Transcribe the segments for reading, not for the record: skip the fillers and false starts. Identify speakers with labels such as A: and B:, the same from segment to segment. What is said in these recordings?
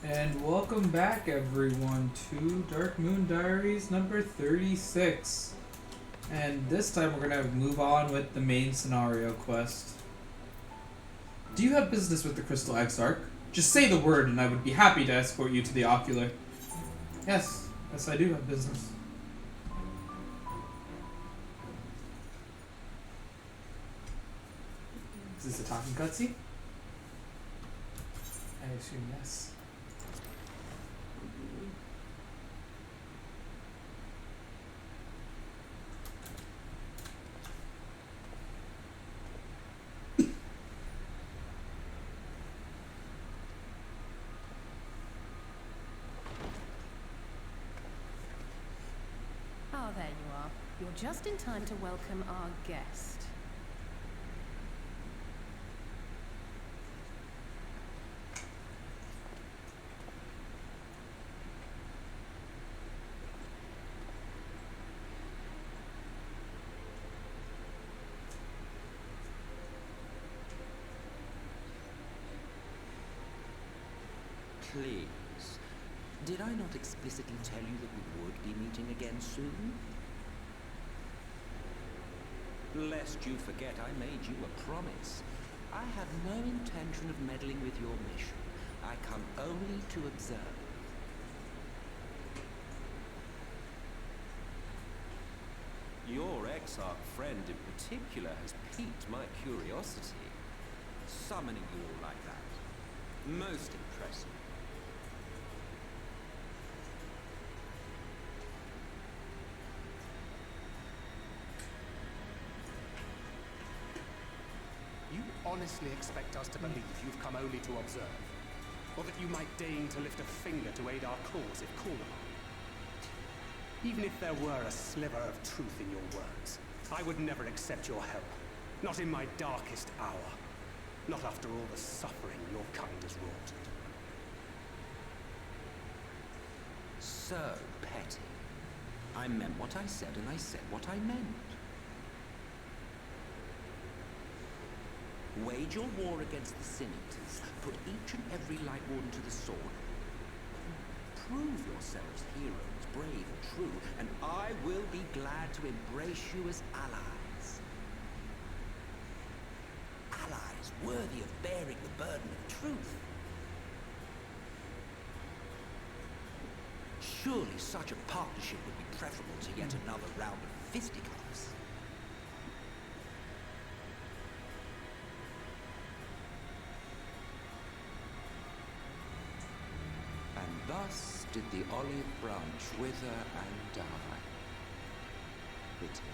A: And welcome back, everyone, to Darkmoon Diaries number 36. And this time we're gonna move on with the main scenario quest. Do you have business with the Crystal Exarch? Just say the word and I would be happy to escort you to the Ocular. Yes, I do have business. Is this a talking cutscene? I assume yes.
B: Ah, there you are. You're just in time to welcome our guest.
C: Please. Did I not explicitly tell you that we would be meeting again soon? Lest you forget, I made you a promise. I have no intention of meddling with your mission. I come only to observe. Your Exarch friend in particular has piqued my curiosity. Summoning you all like that. Most impressive.
D: You honestly expect us to believe you've come only to observe? Or that you might deign to lift a finger to aid our cause if called upon? Even if there were a sliver of truth in your words, I would never accept your help. Not in my darkest hour. Not after all the suffering your kind has wrought.
C: So petty. I meant what I said and I said what I meant. Wage your war against the Senators. Put each and every Light Warden to the sword. Prove yourselves heroes, brave and true, and I will be glad to embrace you as allies. Allies worthy of bearing the burden of truth. Surely such a partnership would be preferable to yet another round of fisticuffs. And thus did the olive branch wither and die. Pity.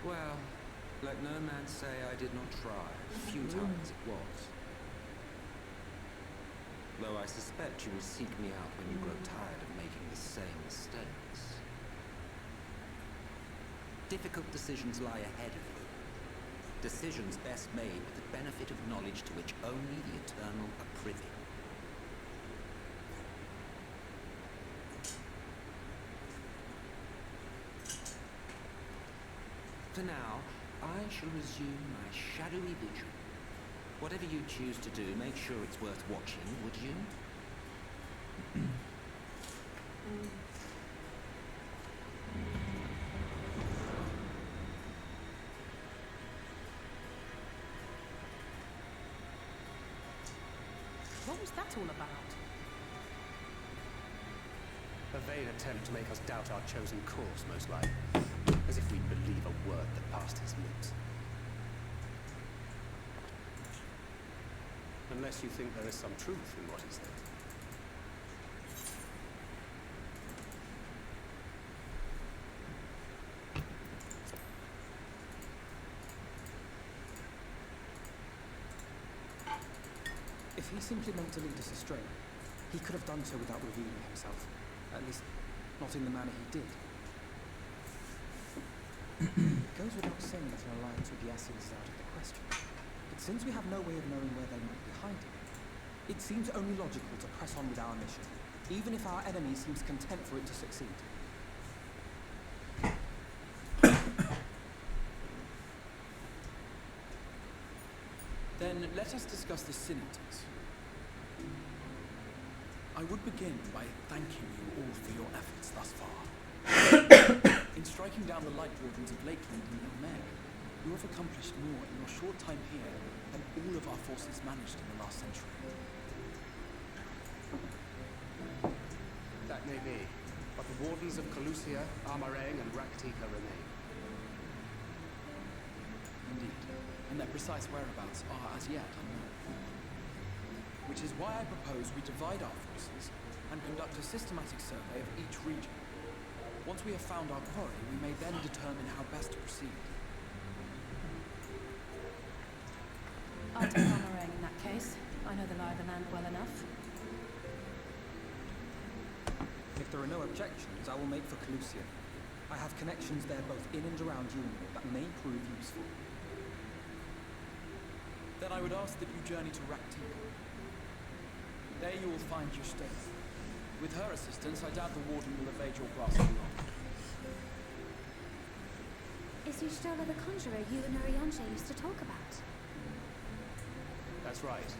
C: Well, let no man say I did not try, futile as it was. Though I suspect you will seek me out when you grow tired of making the same mistakes. Difficult decisions lie ahead of you. Decisions best made with the benefit of knowledge to which only the eternal are privy. For now, I shall resume my shadowy vision. Whatever you choose to do, make sure it's worth watching, would you?
B: What was that all about?
D: A vain attempt to make us doubt our chosen course, most likely. As if we'd believe a word that passed his lips. Unless you think there is some truth in what he said.
E: If he simply meant to lead us astray, he could have done so without revealing himself. At least, not in the manner he did. It goes without saying that an alliance with the Assassins is out of the question. But since we have no way of knowing where they might be hiding, it seems only logical to press on with our mission, even if our enemy seems content for it to succeed. Then let us discuss the Senators. I would begin by thanking you all for your efforts thus far. In striking down the Light Wardens of Lakeland and Ilmer, you have accomplished more in your short time here than all of our forces managed in the last century.
D: That may be, but the Wardens of Calusia, Armarang, and Raktika remain.
E: Indeed, and their precise whereabouts are as yet unknown. Which is why I propose we divide our forces and conduct a systematic survey of each region. Once we have found our quarry, we may then determine how best to proceed.
B: I'll take Armarang in that case. I know the lie of the land well enough.
E: If there are no objections, I will make for Calusia. I have connections there both in and around Yulmore that may prove useful. Then I would ask that you journey to Raktika. There you will find Yustola. With her assistance, I doubt the Warden will evade your grasp long.
F: Is Yustola the conjurer you and Orianche used to talk about?
D: That's right.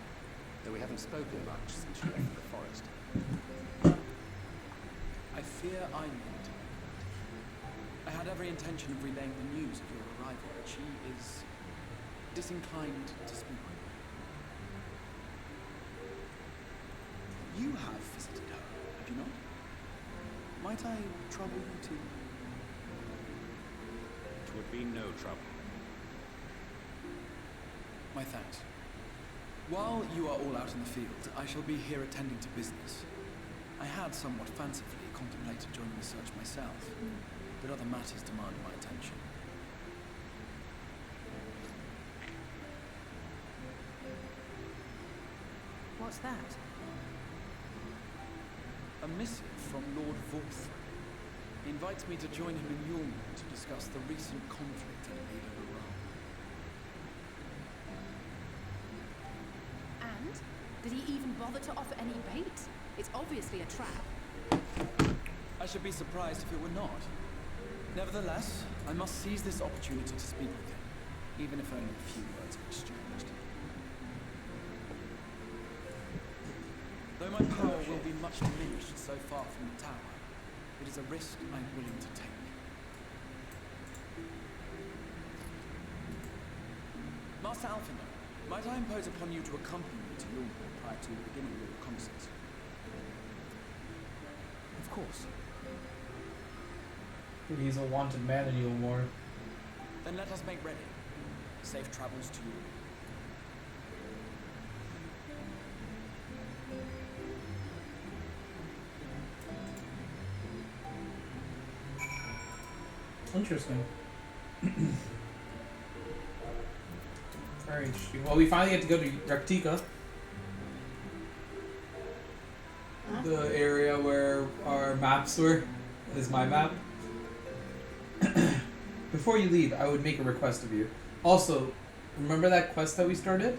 D: Though we haven't spoken much since you left the forest.
E: I fear I meant. I had every intention of relaying the news of your arrival, but she is disinclined to speak with me. You have visited her, have you not? Might I trouble you too?
C: It would be no trouble.
E: My thanks. While you are all out in the field, I shall be here attending to business. I had somewhat fancifully contemplated joining the search myself, but other matters demand my attention.
B: What's that?
E: A missive from Lord Vorthra. He invites me to join him in Yulmore to discuss the recent conflict in Ada Baral.
B: And? Did he even bother to offer any bait? It's obviously a trap.
E: I should be surprised if it were not. Nevertheless, I must seize this opportunity to speak with him, even if only a few words are exchanged. Though my power will be much diminished so far from the tower, it is a risk I am willing to take. Master Alphinaud, might I impose upon you to accompany me to Yulmore prior to beginning your reconnaissance? Of course.
A: He's a wanted man in Yulmore.
E: Then let us make ready. Safe travels to you.
A: Interesting. Very interesting. Well, we finally get to go to Raktika. The area where our maps were is my map. Before you leave, I would make a request of you. Also, remember that quest that we started?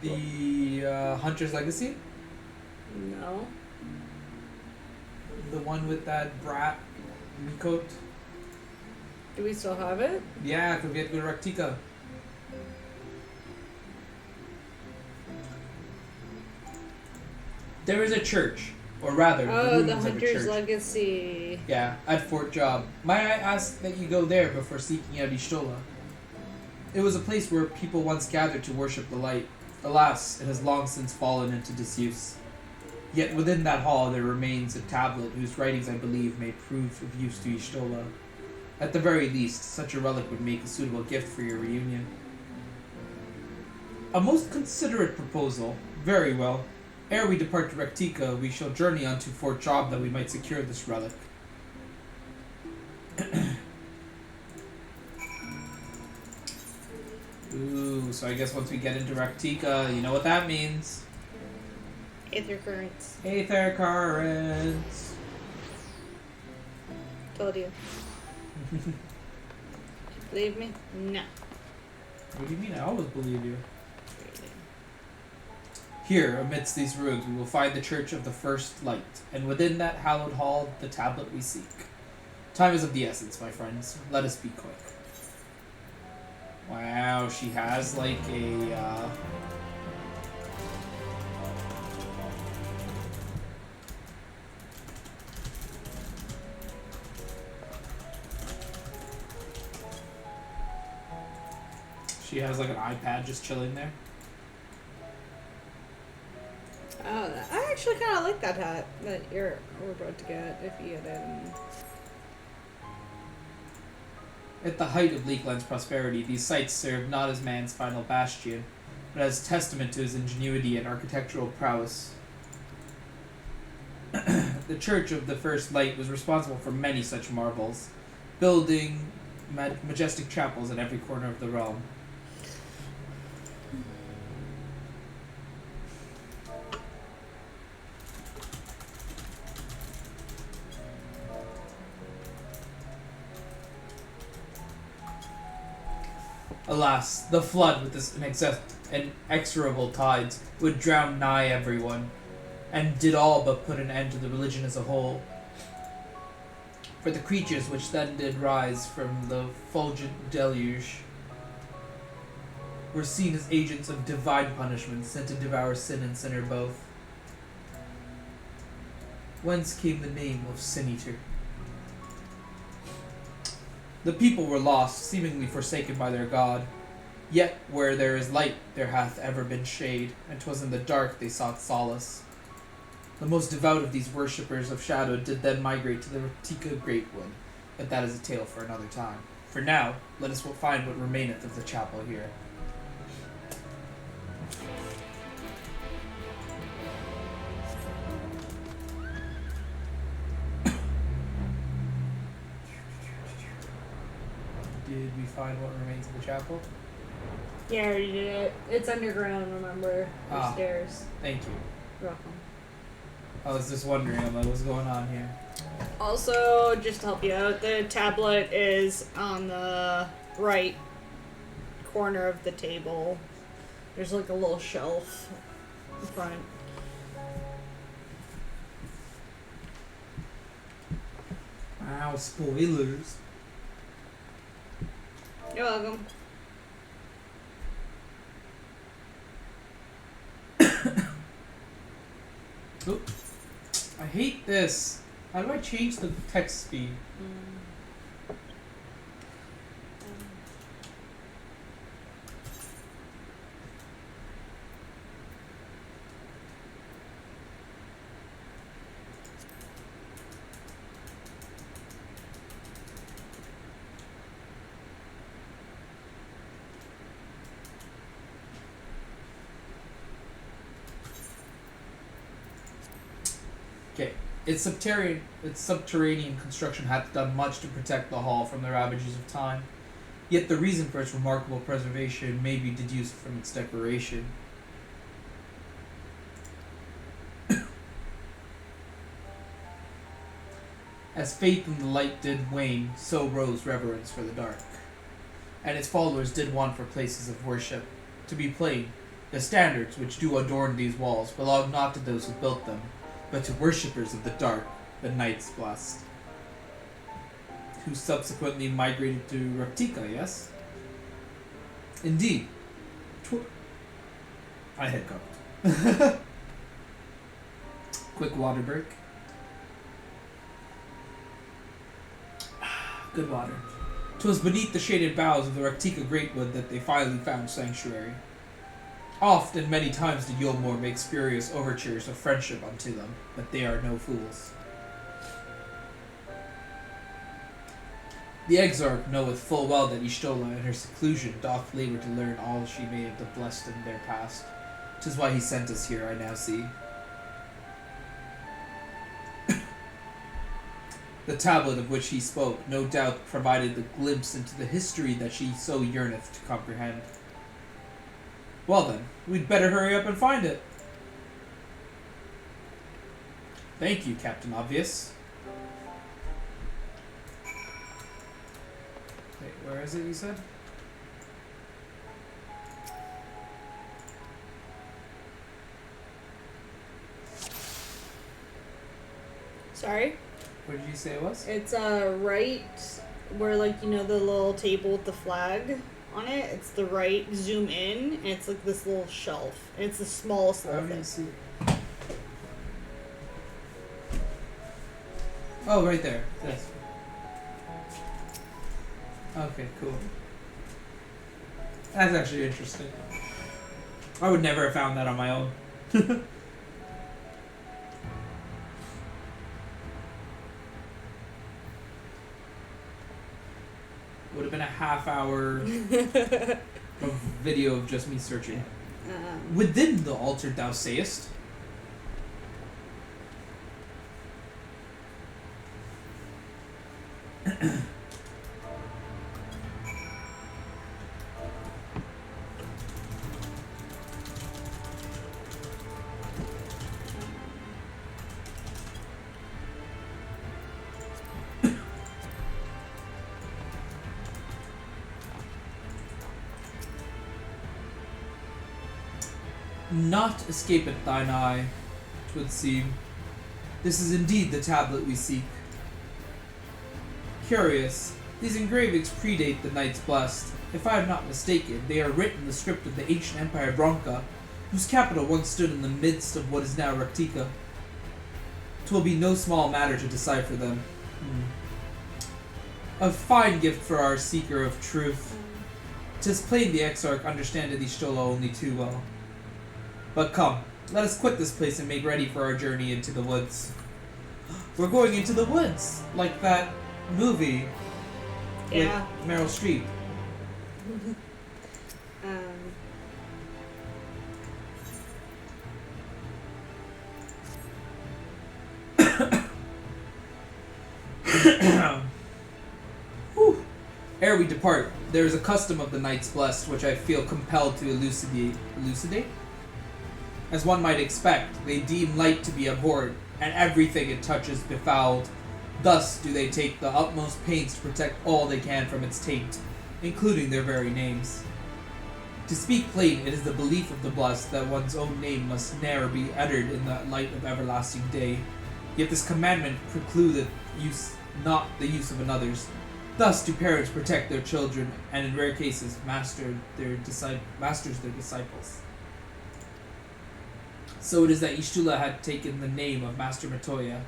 A: The Hunter's Legacy?
G: No.
A: The one with that brat Mikot?
G: Do we still have it?
A: Yeah, because we had to go to Raktika. There is a church, or rather,
G: Oh,
A: the
G: the
A: ruins of a
G: Hunter's
A: church.
G: Legacy.
A: Yeah, at Fort Job. Might I ask that you go there before seeking out Ishtola? It was a place where people once gathered to worship the light. Alas, it has long since fallen into disuse. Yet within that hall there remains a tablet whose writings I believe may prove of use to Ishtola. At the very least, such a relic would make a suitable gift for your reunion. A most considerate proposal. Very well. Ere we depart to Raktika, we shall journey on to Fort Job that we might secure this relic. Ooh, so I guess once we get into Raktika, you know what that means.
G: Aether currents.
A: Aether currents.
G: Told you. Believe me? No.
A: What do you mean? I always believe you. Here, amidst these ruins, we will find the Church of the First Light, and within that hallowed hall, the tablet we seek. Time is of the essence, my friends. Let us be quick. Wow, she has like a She has like an iPad just chilling there.
G: Oh, I actually kind of like that hat that we're about to get if you get it.
A: At the height of Leakland's prosperity, these sites served not as man's final bastion, but as testament to his ingenuity and architectural prowess. The Church of the First Light was responsible for many such marvels, building majestic chapels in every corner of the realm. Alas, the flood with its inexorable tides would drown nigh everyone, and did all but put an end to the religion as a whole. For the creatures which then did rise from the fulgent deluge were seen as agents of divine punishment sent to devour sin and sinner both. Whence came the name of Sin Eater. The people were lost, seemingly forsaken by their god. Yet where there is light, there hath ever been shade, and 'twas in the dark they sought solace. The most devout of these worshippers of shadow did then migrate to the Ratika Greatwood, but that is a tale for another time. For now, let us find what remaineth of the chapel here. Did we find what remains of the chapel?
G: Yeah, I already did it. It's underground, remember?
A: Ah.
G: Stairs.
A: Thank you.
G: You're welcome.
A: I was just wondering, I'm like, what's going on here?
G: Also, just to help you out, the tablet is on the right corner of the table. There's like a little shelf in front.
A: Wow, spoilers.
G: You're welcome.
A: Oop. I hate this. How do I change the text speed? Okay. Its subterranean construction hath done much to protect the hall from the ravages of time. Yet the reason for its remarkable preservation may be deduced from its decoration. As faith in the light did wane, so rose reverence for the dark. And its followers did want for places of worship. To be plain, the standards which do adorn these walls belong not to those who built them, but to worshippers of the dark, the Knights Blessed, who subsequently migrated to Raptika, yes? Indeed. I hiccuped. Quick water break. Good water. 'Twas beneath the shaded boughs of the Raptika Greatwood that they finally found sanctuary. Oft and many times did Yulmore make spurious overtures of friendship unto them, but they are no fools. The Exarch knoweth full well that Y'shtola in her seclusion doth labour to learn all she may of the blessed in their past. 'Tis why he sent us here, I now see. The tablet of which he spoke no doubt provided the glimpse into the history that she so yearneth to comprehend. Well then, we'd better hurry up and find it. Thank you, Captain Obvious. Wait, where is it, you said?
G: Sorry?
A: What did you say it was?
G: It's right where, like, you know, the little table with the flag on it. It's the right, zoom in, and it's like this little shelf. And it's the smallest
A: I
G: little
A: don't
G: thing.
A: even see it. Oh, right there. Yes. Okay, cool. That's actually interesting. I would never have found that on my own. Would have been a half hour of video of just me searching. Within the altar thou sayest. Naught escapeth thine eye, 'twould seem. This is indeed the tablet we seek. Curious, these engravings predate the Knights Blessed. If I am not mistaken, they are written in the script of the ancient empire Bronca, whose capital once stood in the midst of what is now Raktika. 'Twill be no small matter to decipher them. A fine gift for our seeker of truth. 'Tis plain the Exarch understandeth Y'shtola only too well. But come, let us quit this place and make ready for our journey into the woods. We're going into the woods, like that movie with Meryl Streep. Ere we depart, there is a custom of the Knights Blessed which I feel compelled to elucidate? As one might expect, they deem light to be abhorrent, and everything it touches befouled. Thus do they take the utmost pains to protect all they can from its taint, including their very names. To speak plain, it is the belief of the blessed that one's own name must ne'er be uttered in the light of everlasting day. Yet this commandment precludeth not the use of another's. Thus do parents protect their children, and in rare cases masters their disciples. So it is that Y'shtola had taken the name of Master Matoya.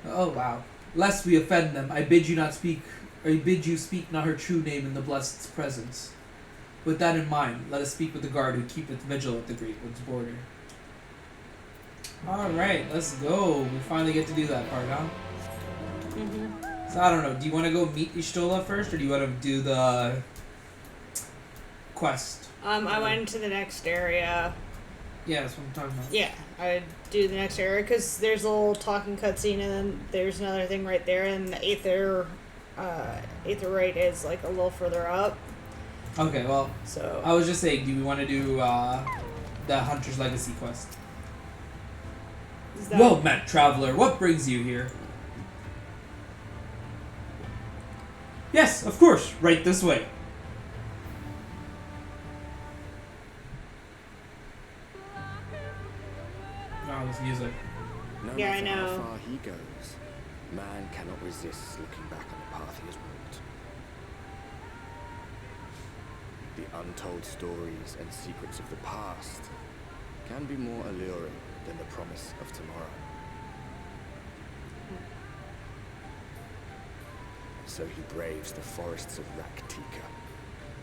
A: Oh wow. Lest we offend them, I bid you speak not her true name in the Blessed's presence. With that in mind, let us speak with the guard who keepeth vigil at the Great Wood's border. Alright, let's go. We finally get to do that part, huh? So I don't know, do you want to go meet Y'shtola first, or do you want to do the quest?
G: I went into the next area.
A: Yeah, that's what I'm talking about.
G: Yeah, I would do the next area, because there's a little talking cutscene, and then there's another thing right there, and the Aetherite is like a little further up.
A: Okay, well,
G: so
A: I was just saying, do we want to do the Hunter's Legacy quest? Well met, traveler. What brings you here? Yes, of course. Right this way. Oh, this music.
C: No
G: Yeah, I
C: matter
G: know.
C: how far he goes, man cannot resist looking back on the path he has walked. The untold stories and secrets of the past can be more alluring than the promise of tomorrow. So he braves the forests of Raktika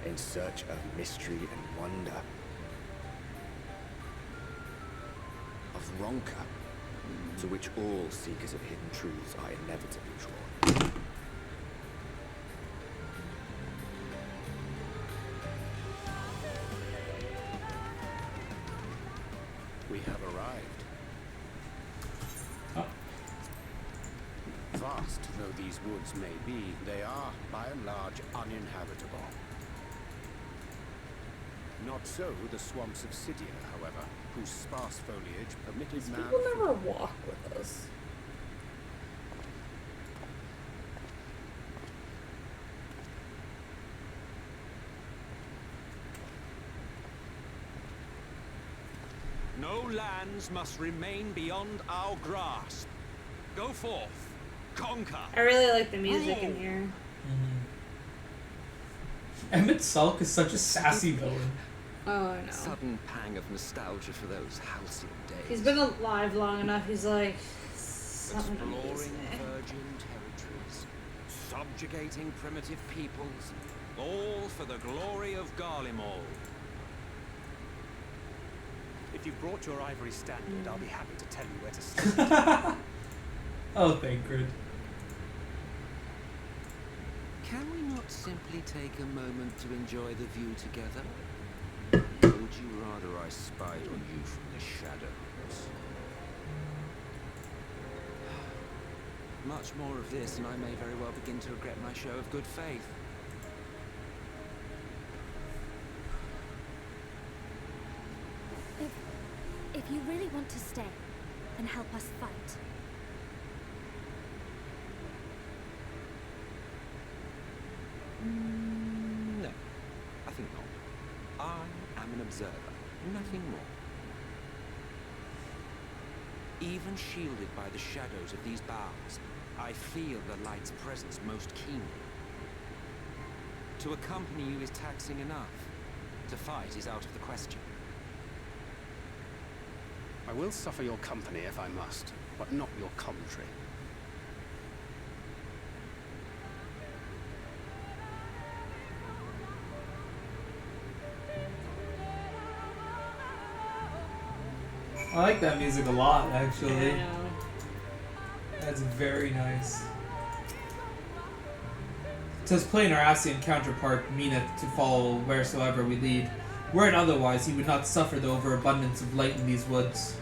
C: in search of mystery and wonder. Of Ronka, to which all seekers of hidden truths are inevitably drawn.
D: We have arrived.
A: Oh.
D: Vast though these woods may be, they are, by and large, uninhabitable. Not so the swamps of Cydia, however, whose sparse foliage permitted man...
G: people never walk with us.
H: No lands must remain beyond our grasp. Go forth, conquer.
G: I really like the music in here.
A: Emmett Sulk is such a sassy villain.
G: Oh, I know.
C: Sudden pang of nostalgia for those halcyon days.
G: He's been alive long enough, he's like... something
H: Exploring
G: amazing.
H: virgin territories, subjugating primitive peoples, All for the glory of Garlemald.
D: If you've brought your ivory standard, I'll be happy to tell you where to stand.
A: Oh, thank God.
C: Can we not simply take a moment to enjoy the view together? Or would you rather I spied on you from the shadows? Much more of this, and I may very well begin to regret my show of good faith.
F: If you really want to stay and help us fight,
C: No, I think not. I am an observer, nothing more. Even shielded by the shadows of these boughs, I feel the light's presence most keenly. To accompany you is taxing enough. To fight is out of the question.
D: I will suffer your company if I must, but not your commentary.
A: I like that music a lot, actually.
G: Yeah.
A: That's very nice. It says, plain our Asian counterpart meaneth to follow wheresoever we lead. Were it otherwise, he would not suffer the overabundance of light in these woods.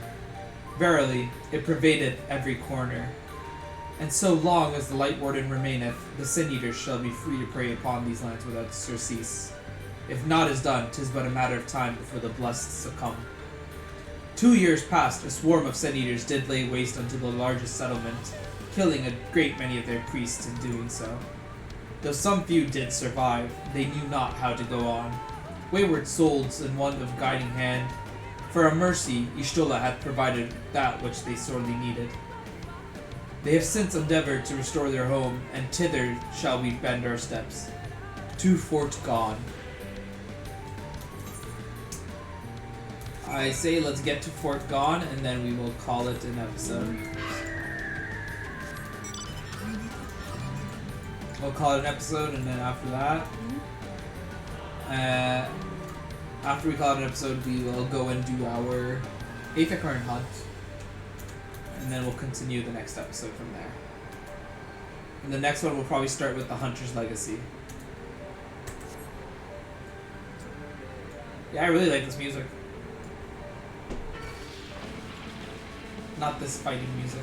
A: Verily, it pervadeth every corner. And so long as the Light Warden remaineth, the Sin Eaters shall be free to prey upon these lands without surcease. If naught is done, 'tis but a matter of time before the blessed succumb. 2 years past, a swarm of Sin Eaters did lay waste unto the largest settlement, killing a great many of their priests in doing so. Though some few did survive, they knew not how to go on. Wayward souls in want of guiding hand, for a mercy Y'shtola hath provided that which they sorely needed. They have since endeavored to restore their home, and thither shall we bend our steps. To Fort Gone. I say let's get to Fort Gone, and then we will call it an episode. We'll call it an episode, and then after that, after we call it an episode, we will go and do our Aethercorn hunt, and then we'll continue the next episode from there. And the next one will probably start with the Hunter's Legacy. Yeah, I really like this music. Not this fighting music.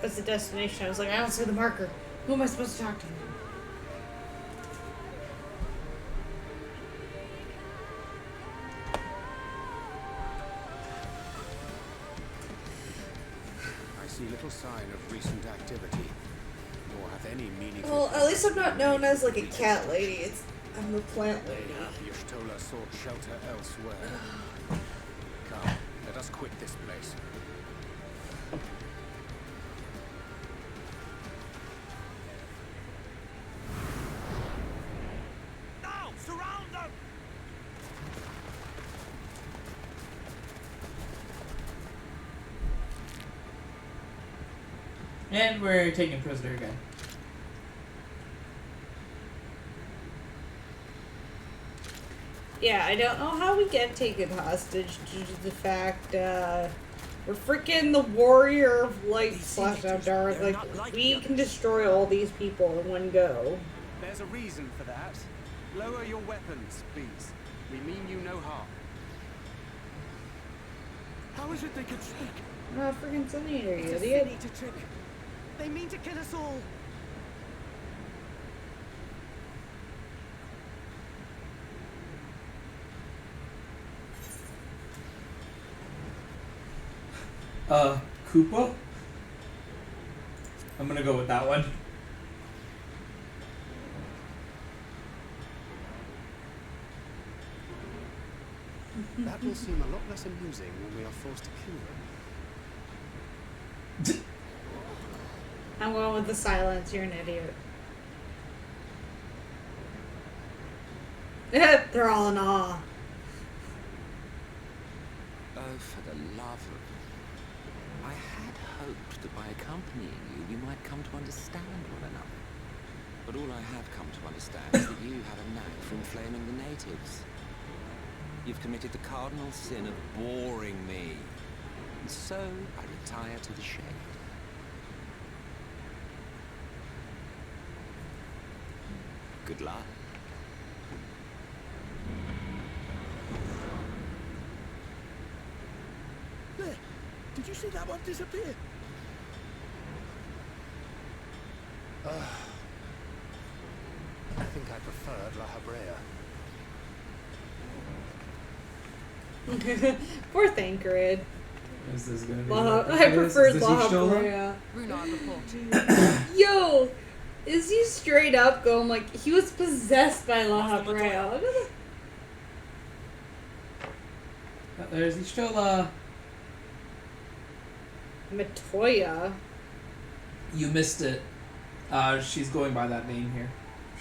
G: That's the destination. I was like, I don't see the marker. Who am I supposed to talk to?
D: I see little sign of recent activity, nor have any meaningful...
G: Well, at least I'm not known as like a cat lady. I'm the plant lady.
D: Y'shtola sought shelter elsewhere. Come, let us quit this place.
H: Now, surround them!
A: And we're taken prisoner again.
G: Yeah, I don't know how we get taken hostage due to the fact, we're freaking the warrior of light slash dark. Like, we can destroy all these people in one go.
D: There's a reason for that. Lower your weapons, please. We mean you no harm.
E: How is it they can speak?
G: I'm not freaking Sun Eater, you
E: It's a
G: idiot.
E: Sin Eater trick. They mean to kill us all.
A: Koopa? I'm gonna go with that one.
D: That will seem a lot less amusing when we are forced to kill them.
G: I'm going with the silence. You're an idiot. They're all in awe.
C: Oh, for the love of... I had hoped that by accompanying you, we might come to understand one another. But all I have come to understand is that you have a knack for inflaming the natives. You've committed the cardinal sin of boring me. And so, I retire to the shade. Good luck.
H: There! Did you see that one disappear?
D: I think I preferred La Habrea.
G: Poor Thancred.
A: Is this gonna be?
G: I preferred
A: Is
G: La
A: he still up?
G: Habrea.
B: Runard report.
G: Yo! Is he straight up going like he was possessed by La
H: Master
G: Habrea? Look at
A: There's Ishtola.
G: Matoya.
A: You missed it. She's going by that name here.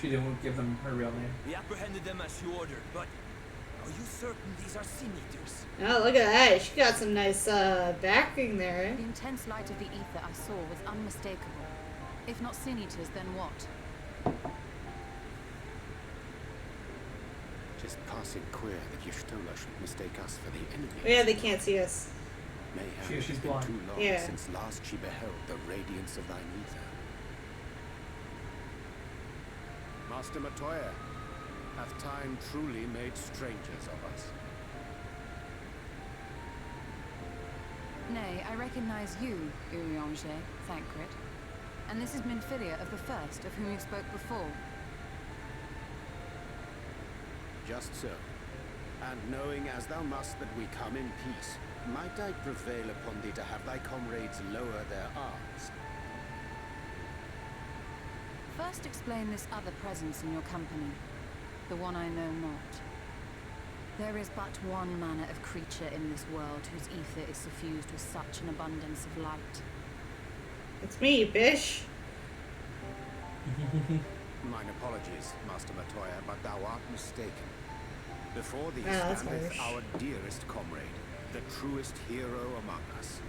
A: She didn't give them her real name.
H: We apprehended them as you ordered, but are you certain these are sin eaters?
G: Oh, look at that. She got some nice backing there.
B: The intense light of the ether I saw was unmistakable. If not sin eaters, then what?
D: Just passing queer that Y'shtola should mistake us for the enemy.
G: Yeah, they can't see us.
D: Mayhap
A: She's
D: it's been
A: blind.
D: too long
G: Yeah.
D: since last she beheld the radiance of thine ether. Master Matoya, hath time truly made strangers of us?
B: Nay, I recognize you, Urianger, Thancred. And this is Minfilia of the First, of whom you spoke before.
D: Just so. And knowing as thou must that we come in peace, might I prevail upon thee to have thy comrades lower their arms?
B: First explain this other presence in your company, the one I know not. There is but one manner of creature in this world whose ether is suffused with such an abundance of light.
G: It's me, bish.
D: Mine apologies, Master Matoya, but thou art mistaken. Before thee
G: that's
D: standeth
G: harsh.
D: our dearest comrade, the truest hero among us.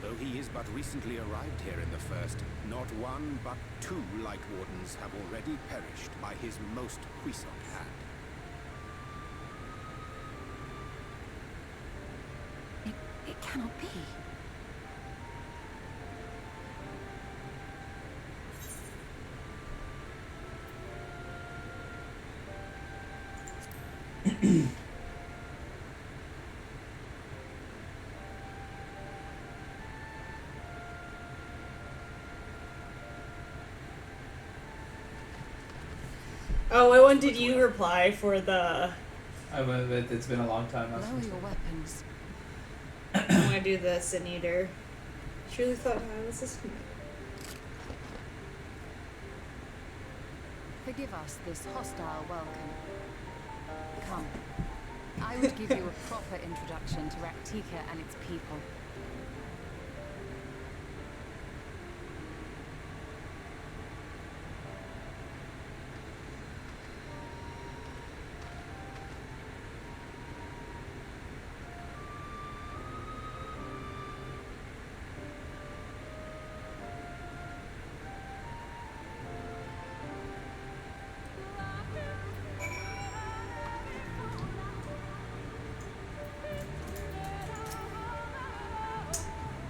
D: Though he is but recently arrived here in the First, not one but two Light Wardens have already perished by his most puissant hand.
B: It cannot be.
G: Oh, what one did you reply for the...
A: It's been a long time.
B: Lower your weapons.
G: I'm gonna do the Sin Eater. Truly thought I was this...
B: Forgive us this hostile welcome. Come. I would give you a proper introduction to Raktika and its people.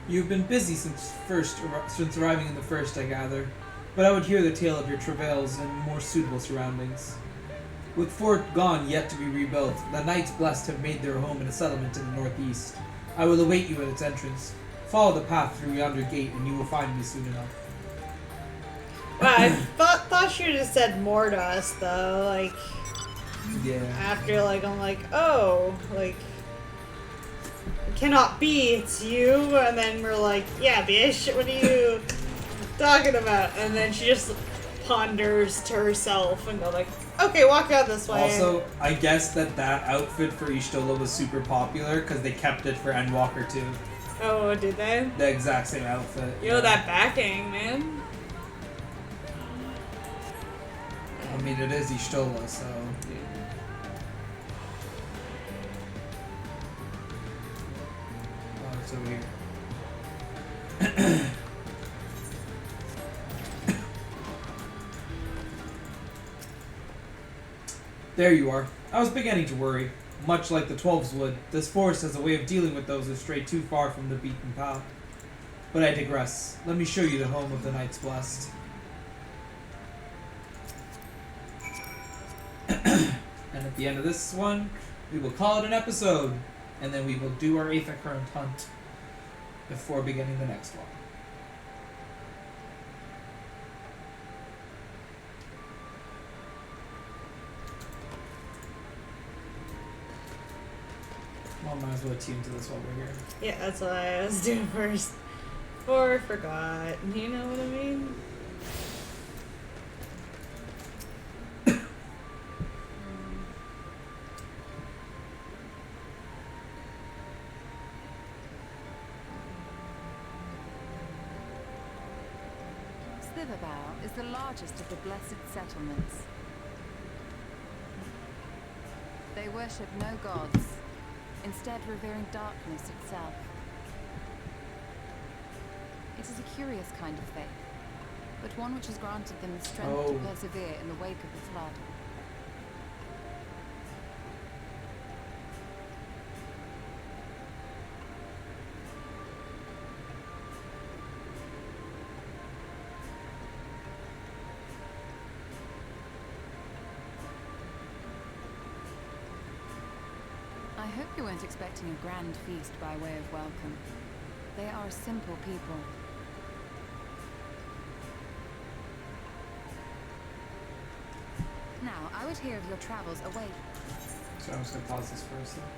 A: You've been busy since arriving in the First, I gather. But I would hear the tale of your travails in more suitable surroundings. With Fort gone yet to be rebuilt, the Knights Blessed have made their home in a settlement in the northeast. I will await you at its entrance. Follow the path through yonder gate and you will find me soon enough.
G: Wow, I thought she would have said more to us, though. Like,
A: Yeah.
G: after, like, I'm like, oh, like... Cannot be, it's you. And then we're like, yeah, bitch, what are you talking about? And then she just ponders to herself and go like, okay, walk out this way.
A: Also, I guess that outfit for Y'shtola was super popular because they kept it for Endwalker too.
G: Oh, did they?
A: The exact same outfit.
G: Yo, that backing, man.
A: I mean, it is Ishtola, so. Oh, it's over here. There you are. I was beginning to worry. Much like the 12s would, this force has a way of dealing with those who stray too far from the beaten path. But I digress. Let me show you the home of the Knights Blessed. And at the end of this one, we will call it an episode. And then we will do our 8th occurrence hunt before beginning the next one. Well, might as well tune to this while we're here.
G: Yeah, that's what I was doing first. Or forgot. You know what I mean?
B: Sliverbow is the largest of the blessed settlements. They worship no gods, instead revering darkness itself. It is a curious kind of faith, but one which has granted them the strength to persevere in the wake of the flood. I hope you weren't expecting a grand feast by way of welcome. They are a simple people. Now, I would hear of your travels away.
A: So I'm just gonna pause this for a second.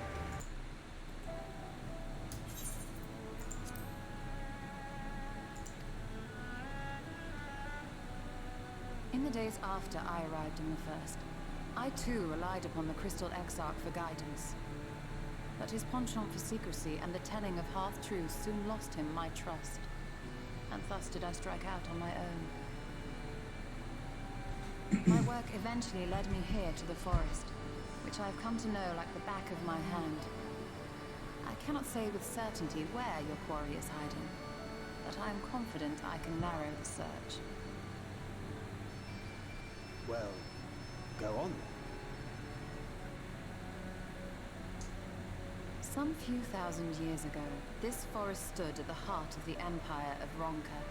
B: In the days after I arrived in the First, I too relied upon the Crystal Exarch for guidance. But his penchant for secrecy and the telling of half-truths soon lost him my trust. And thus did I strike out on my own. My work eventually led me here to the forest, which I have come to know like the back of my hand. I cannot say with certainty where your quarry is hiding, but I am confident I can narrow the search.
D: Well, go on then.
B: Some few thousand years ago, this forest stood at the heart of the Empire of Ronka.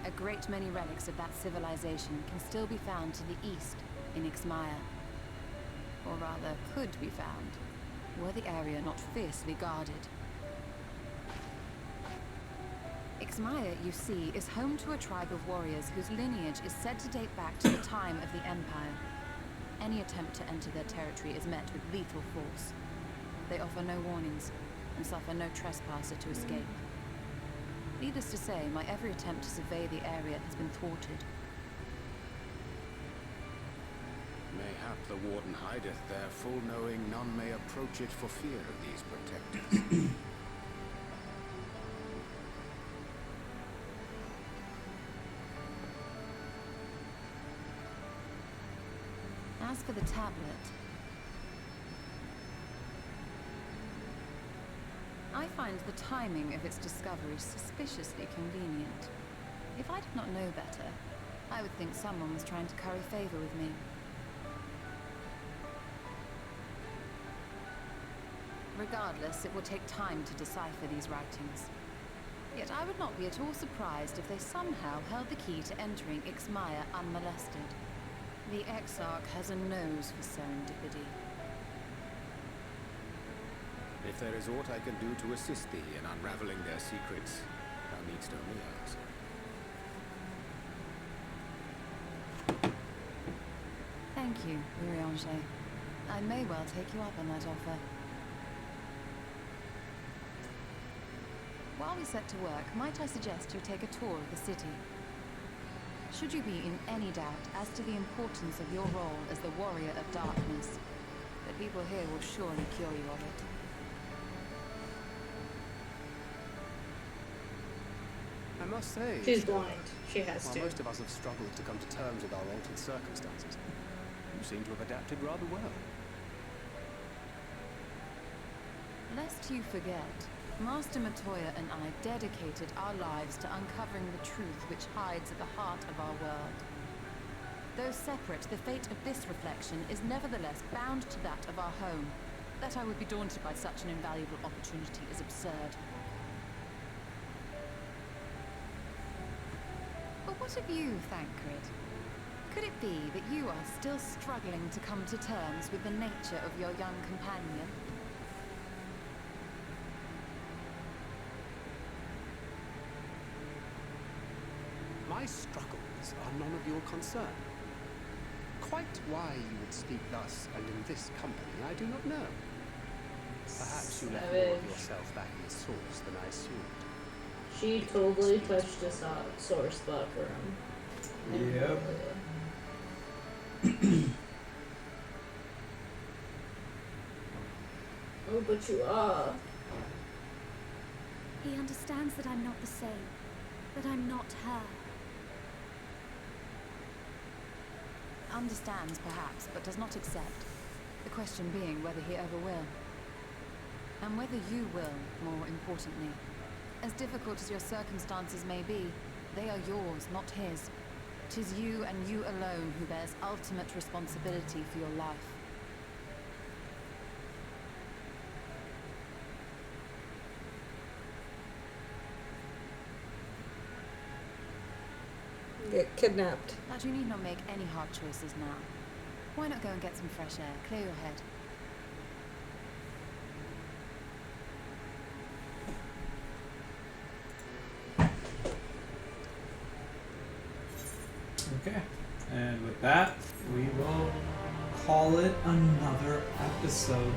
B: A great many relics of that civilization can still be found to the east in Ixmaya. Or rather, could be found, were the area not fiercely guarded. Ixmaya, you see, is home to a tribe of warriors whose lineage is said to date back to the time of the Empire. Any attempt to enter their territory is met with lethal force. They offer no warnings, and suffer no trespasser to escape. Needless to say, my every attempt to survey the area has been thwarted.
I: Mayhap the warden hideth there, full knowing none may approach it for fear of these protectors.
B: As for the tablet, I find the timing of its discovery suspiciously convenient. If I did not know better, I would think someone was trying to curry favor with me. Regardless, it will take time to decipher these writings. Yet I would not be at all surprised if they somehow held the key to entering Ixmaya unmolested. The Exarch has a nose for serendipity.
I: If there is aught I can do to assist thee in unraveling their secrets, thou needst only ask.
B: Thank you, Urianger. I may well take you up on that offer. While we set to work, might I suggest you take a tour of the city? Should you be in any doubt as to the importance of your role as the Warrior of Darkness, The people here will surely cure you of it.
D: I must say,
G: She's blind. She has
D: while
G: to.
D: most of us have struggled to come to terms with our altered circumstances, you seem to have adapted rather well.
B: Lest you forget, Master Matoya and I dedicated our lives to uncovering the truth which hides at the heart of our world. Though separate, the fate of this reflection is nevertheless bound to that of our home. That I would be daunted by such an invaluable opportunity is absurd. But what of you, Thancred? Could it be that you are still struggling to come to terms with the nature of your young companion?
D: My struggles are none of your concern. Quite why you would speak thus and in this company, I do not know. Perhaps you left more of yourself back in the source than I assumed.
G: She totally touched a sore spot for him.
A: Yep.
G: Oh, but you are.
F: He understands that I'm not the same. That I'm not her.
B: Understands, perhaps, but does not accept. The question being whether he ever will. And whether you will, more importantly. As difficult as your circumstances may be, they are yours, not his. 'Tis you and you alone who bears ultimate responsibility for your life.
G: Get kidnapped.
B: But you need not make any hard choices now. Why not go and get some fresh air, clear your head?
A: Okay. And with that, we will call it another episode.